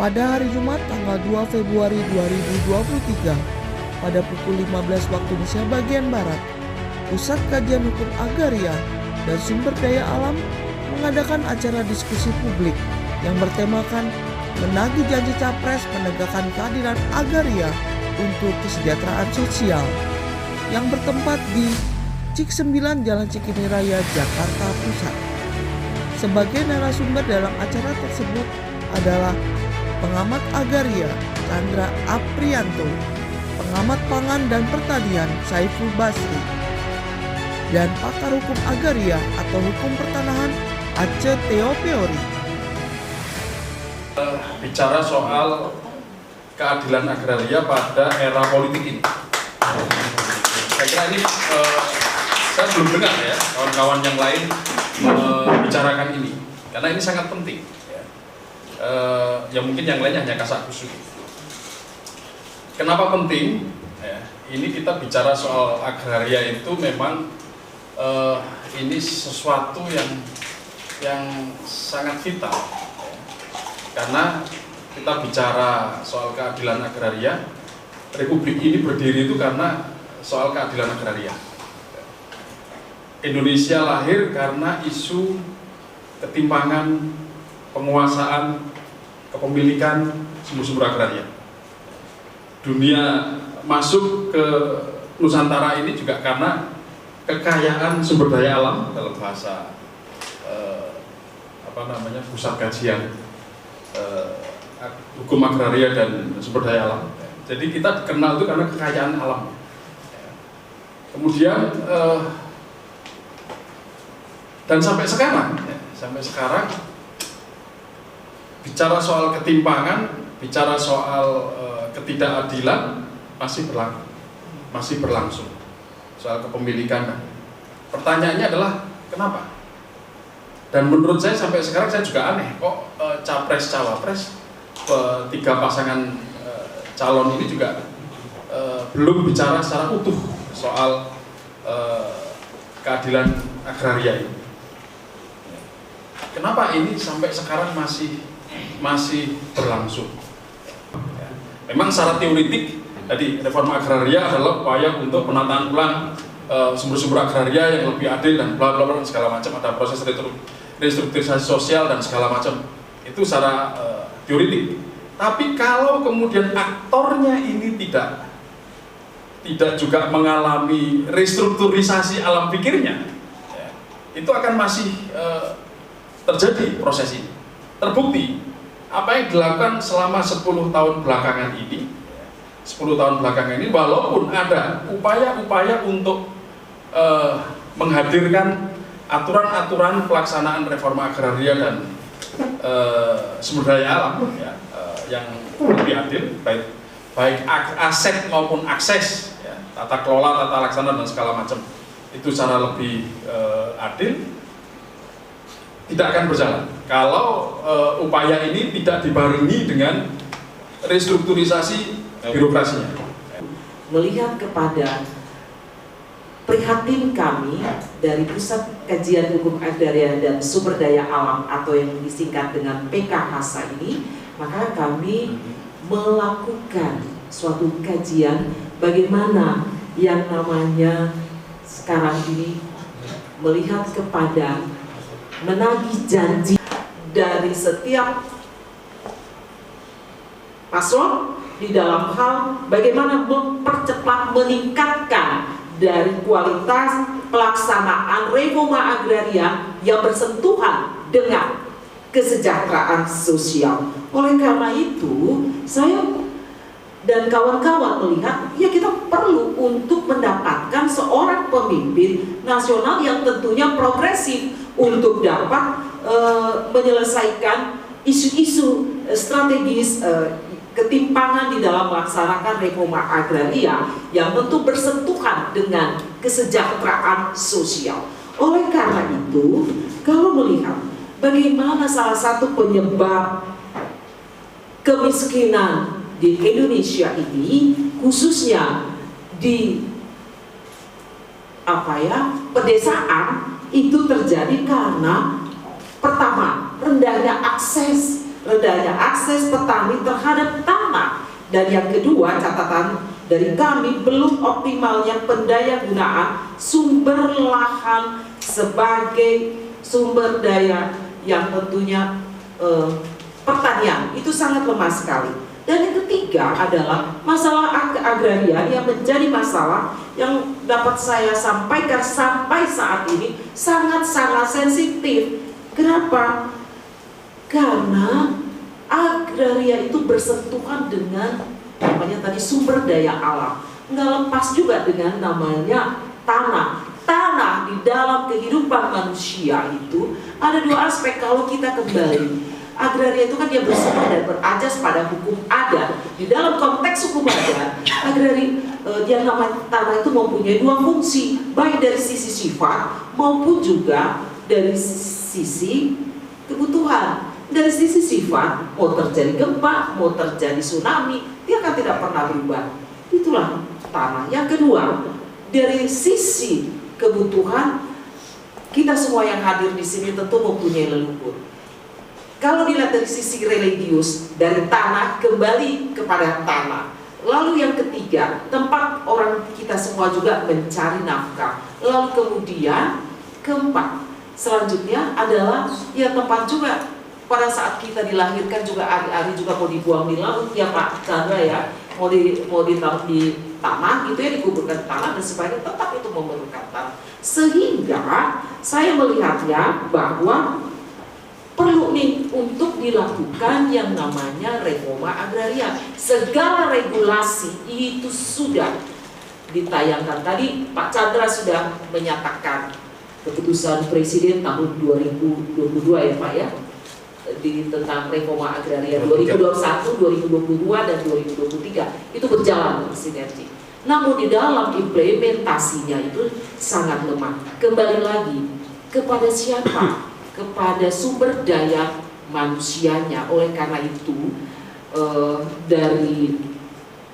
Pada hari Jumat tanggal 2 Februari 2023 pada pukul 15 waktu Indonesia bagian Barat, Pusat Kajian Hukum Agraria dan Sumber Daya Alam mengadakan acara diskusi publik yang bertemakan menagih janji Capres menegakkan keadilan agraria untuk kesejahteraan sosial yang bertempat di Cik 9 Jalan Cikini Raya, Jakarta Pusat. Sebagai narasumber dalam acara tersebut adalah pengamat agraria Chandra Aprianto, pengamat pangan dan pertanian Saiful Basri, dan pakar hukum agraria atau hukum pertanahan Aceh Teopeori. Bicara soal keadilan agraria pada era politik ini, saya kira ini saya belum dengar ya kawan-kawan yang lain membicarakan ini, karena ini sangat penting. Ya mungkin yang lainnya hanya kasak kusuk. Kenapa penting? Ini kita bicara soal agraria itu memang ini sesuatu yang sangat vital, karena kita bicara soal keadilan agraria. Republik ini berdiri itu karena soal keadilan agraria. Indonesia lahir karena isu ketimpangan penguasaan kepemilikan sumber-sumber agraria. Dunia masuk ke Nusantara ini juga karena kekayaan sumber daya alam, dalam bahasa pusat kajian hukum agraria dan sumber daya alam. Jadi kita dikenal itu karena kekayaan alam. Kemudian dan sampai sekarang bicara soal ketimpangan, bicara soal ketidakadilan masih berlangsung. Soal kepemilikan. Pertanyaannya adalah kenapa? Dan menurut saya sampai sekarang saya juga aneh, kok capres cawapres tiga pasangan calon ini juga belum bicara secara utuh soal keadilan agraria ini. Kenapa ini sampai sekarang masih berlangsung? Memang secara teoritik tadi reforma agraria adalah upaya untuk penataan ulang sumber-sumber agraria yang lebih adil dan bla bla bla segala macam, ada proses restrukturisasi sosial dan segala macam. Itu secara teoritik. Tapi kalau kemudian aktornya ini tidak juga mengalami restrukturisasi alam pikirnya, itu akan masih terjadi proses ini. Terbukti apa yang dilakukan selama 10 tahun belakangan ini, walaupun ada upaya-upaya untuk menghadirkan aturan-aturan pelaksanaan reforma agraria dan sumber daya alam yang lebih adil, baik aset maupun akses, tata kelola, tata laksana dan segala macam, itu secara lebih adil, tidak akan berjalan kalau upaya ini tidak dibarengi dengan restrukturisasi birokrasinya. Melihat kepada prihatin kami dari Pusat Kajian Hukum Agraria dan Sumber Daya Alam atau yang disingkat dengan PKHASA ini, maka kami melakukan suatu kajian bagaimana yang namanya sekarang ini melihat kepada menagih janji dari setiap paslon di dalam hal bagaimana mempercepat, meningkatkan dari kualitas pelaksanaan reforma agraria yang bersentuhan dengan kesejahteraan sosial. Oleh karena itu, saya dan kawan-kawan melihat, ya kita perlu untuk mendapatkan seorang pemimpin nasional yang tentunya progresif untuk dapat menyelesaikan isu-isu strategis ketimpangan di dalam melaksanakan reforma agraria yang tentu bersentuhan dengan kesejahteraan sosial. Oleh karena itu, kalau melihat bagaimana salah satu penyebab kemiskinan di Indonesia ini, khususnya di pedesaan, itu terjadi karena pertama, rendahnya akses rendahnya akses petani terhadap tanah. Dan yang kedua, catatan dari kami, belum optimalnya pendayagunaan sumber lahan sebagai sumber daya yang tentunya pertanian itu sangat lemah sekali. Dan yang ketiga adalah masalah agraria yang menjadi masalah yang dapat saya sampaikan sampai saat ini sangat-sangat sensitif. Kenapa? Karena agraria itu bersentuhan dengan namanya tadi sumber daya alam. Nggak lepas juga dengan namanya tanah. Tanah di dalam kehidupan manusia itu ada dua aspek. Kalau kita kembali, agraria itu kan dia bersumber dan berajas pada hukum adat. Di dalam konteks hukum adat, yang namanya tanah itu mempunyai dua fungsi, baik dari sisi sifat maupun juga dari sisi kebutuhan. Dari sisi sifat, mau terjadi gempa, mau terjadi tsunami, dia akan tidak pernah berubah. Itulah tanah. Yang kedua, dari sisi kebutuhan, kita semua yang hadir di sini tentu mempunyai leluhur. Kalau dilihat dari sisi religius, dari tanah kembali kepada tanah. Lalu yang ketiga, tempat orang kita semua juga mencari nafkah. Lalu kemudian keempat, selanjutnya adalah ya tempat juga. Pada saat kita dilahirkan juga ari-ari juga mau dibuang di laut ya Pak Chandra ya, mau ditaruh di tanah gitu ya, dikuburkan di tanah dan sebagainya, tetap itu memerlukan tanah. Sehingga saya melihatnya bahwa perlu nih untuk dilakukan yang namanya reforma agraria. Segala regulasi itu sudah ditayangkan. Tadi Pak Chandra sudah menyatakan keputusan Presiden tahun 2022 ya Pak ya, tentang reforma agraria 2021, 2022 dan 2023 itu berjalan sinergi. Namun di dalam implementasinya itu sangat lemah. Kembali lagi kepada siapa? Kepada sumber daya manusianya. Oleh karena itu dari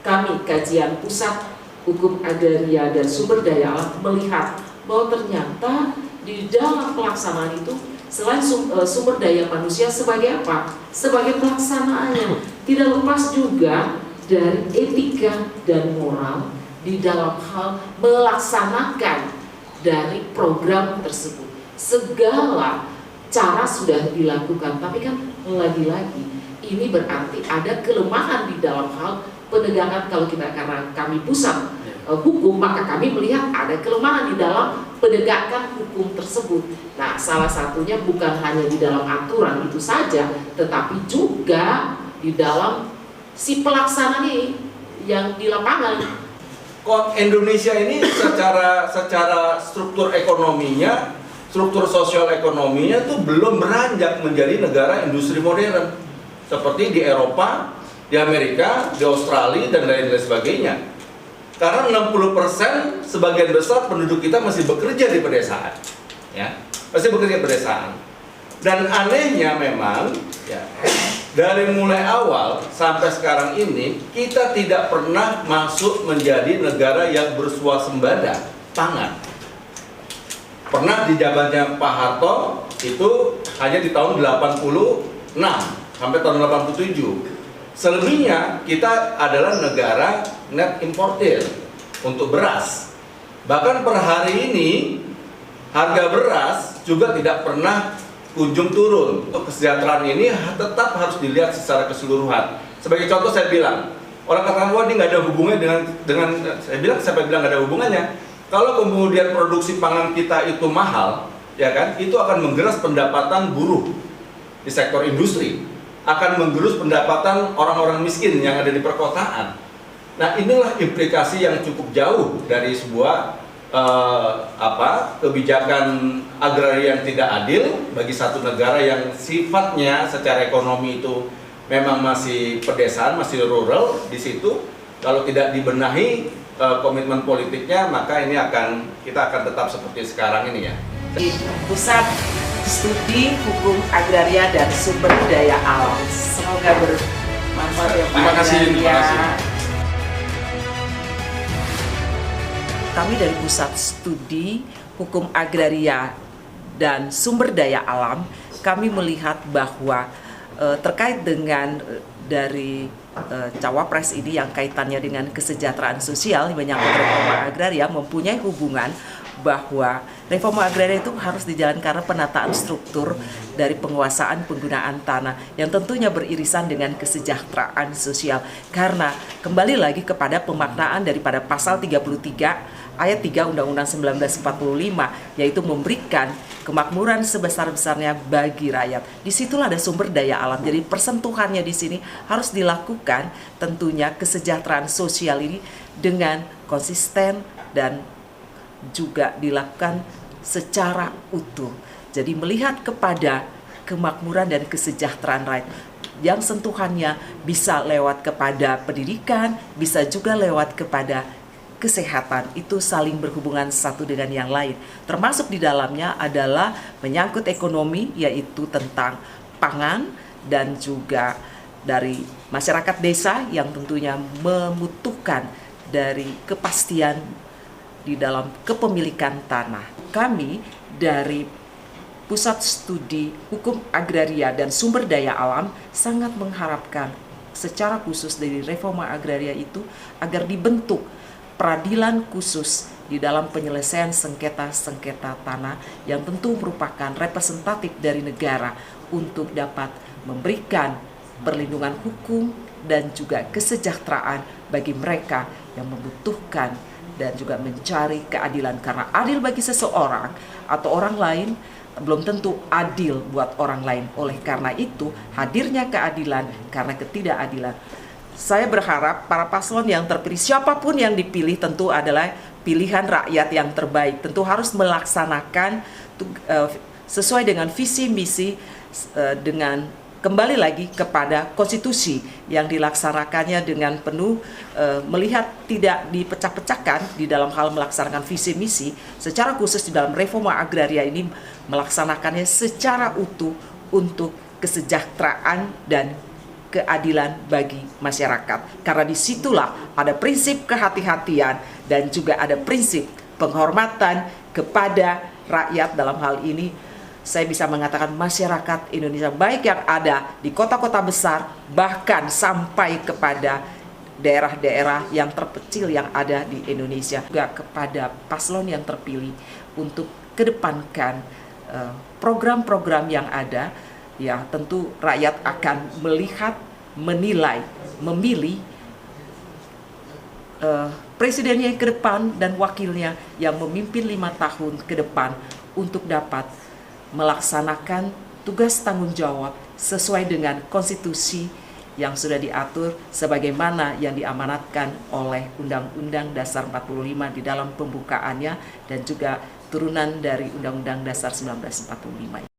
kami kajian Pusat Hukum Agraria dan Sumber Daya Alam melihat bahwa ternyata di dalam pelaksanaan itu selain sumber daya manusia sebagai apa? Sebagai pelaksanaannya. Tidak lepas juga dari etika dan moral di dalam hal melaksanakan dari program tersebut. Segala cara sudah dilakukan, tapi kan lagi-lagi ini berarti ada kelemahan di dalam hal penegakan. Kalau kita, karena kami pusat hukum, maka kami melihat ada kelemahan di dalam penegakan hukum tersebut. Nah, salah satunya bukan hanya di dalam aturan itu saja, tetapi juga di dalam si pelaksanaan yang di lapangan. Kok Indonesia ini secara struktur ekonominya, struktur sosial ekonominya tuh belum beranjak menjadi negara industri modern seperti di Eropa, di Amerika, di Australia dan lain-lain sebagainya. Karena 60% sebagian besar penduduk kita masih bekerja di pedesaan, ya, masih bekerja di pedesaan. Dan anehnya memang, ya, dari mulai awal sampai sekarang ini kita tidak pernah masuk menjadi negara yang bersuasembada pangan. Pernah di zamannya Pak Harto itu hanya di tahun 86 sampai tahun 87. Selebihnya kita adalah negara net importer untuk beras. Bahkan per hari ini harga beras juga tidak pernah kunjung turun. Untuk kesejahteraan ini tetap harus dilihat secara keseluruhan. Sebagai contoh saya bilang, orang katakan wah ini nggak ada hubungannya dengan saya bilang, siapa bilang nggak ada hubungannya? Kalau kemudian produksi pangan kita itu mahal, ya kan, itu akan menggeras pendapatan buruh di sektor industri, akan menggerus pendapatan orang-orang miskin yang ada di perkotaan. Nah, inilah implikasi yang cukup jauh dari sebuah kebijakan agraria yang tidak adil bagi satu negara yang sifatnya secara ekonomi itu memang masih pedesaan, masih rural di situ. Kalau tidak dibenahi komitmen politiknya, maka kita akan tetap seperti sekarang ini ya. Di Pusat Studi Hukum Agraria dan Sumber Daya Alam. Semoga bermanfaat ya Pak. Terima kasih. Kami dari Pusat Studi Hukum Agraria dan Sumber Daya Alam, kami melihat bahwa terkait dengan dari cawapres ini yang kaitannya dengan kesejahteraan sosial menyangkut reforma agraria, mempunyai hubungan bahwa reforma agraria itu harus dijalankan karena penataan struktur dari penguasaan penggunaan tanah yang tentunya beririsan dengan kesejahteraan sosial, karena kembali lagi kepada pemaknaan daripada pasal 33 ayat 3 Undang-Undang 1945, yaitu memberikan kemakmuran sebesar-besarnya bagi rakyat. Disitulah ada sumber daya alam. Jadi persentuhannya di sini harus dilakukan tentunya kesejahteraan sosial ini dengan konsisten dan juga dilakukan secara utuh. Jadi melihat kepada kemakmuran dan kesejahteraan rakyat yang sentuhannya bisa lewat kepada pendidikan, bisa juga lewat kepada kesehatan, itu saling berhubungan satu dengan yang lain. Termasuk di dalamnya adalah menyangkut ekonomi, yaitu tentang pangan dan juga dari masyarakat desa yang tentunya membutuhkan dari kepastian di dalam kepemilikan tanah. Kami dari Pusat Studi Hukum Agraria dan Sumber Daya Alam sangat mengharapkan secara khusus dari reforma agraria itu agar dibentuk peradilan khusus di dalam penyelesaian sengketa-sengketa tanah yang tentu merupakan representatif dari negara untuk dapat memberikan perlindungan hukum dan juga kesejahteraan bagi mereka yang membutuhkan dan juga mencari keadilan, karena adil bagi seseorang atau orang lain belum tentu adil buat orang lain. Oleh karena itu hadirnya keadilan karena ketidakadilan. Saya berharap para paslon yang terpilih, siapapun yang dipilih tentu adalah pilihan rakyat yang terbaik. Tentu harus melaksanakan sesuai dengan visi misi dengan kembali lagi kepada konstitusi yang dilaksanakannya dengan penuh, melihat tidak dipecah-pecahkan di dalam hal melaksanakan visi misi. Secara khusus di dalam reforma agraria ini melaksanakannya secara utuh untuk kesejahteraan dan keadilan bagi masyarakat. Karena disitulah ada prinsip kehati-hatian dan juga ada prinsip penghormatan kepada rakyat. Dalam hal ini saya bisa mengatakan masyarakat Indonesia, baik yang ada di kota-kota besar bahkan sampai kepada daerah-daerah yang terpencil yang ada di Indonesia, juga kepada paslon yang terpilih untuk kedepankan program-program yang ada. Ya, tentu rakyat akan melihat, menilai, memilih presidennya ke depan dan wakilnya yang memimpin 5 tahun ke depan untuk dapat melaksanakan tugas tanggung jawab sesuai dengan konstitusi yang sudah diatur sebagaimana yang diamanatkan oleh Undang-Undang Dasar 45 di dalam pembukaannya dan juga turunan dari Undang-Undang Dasar 1945.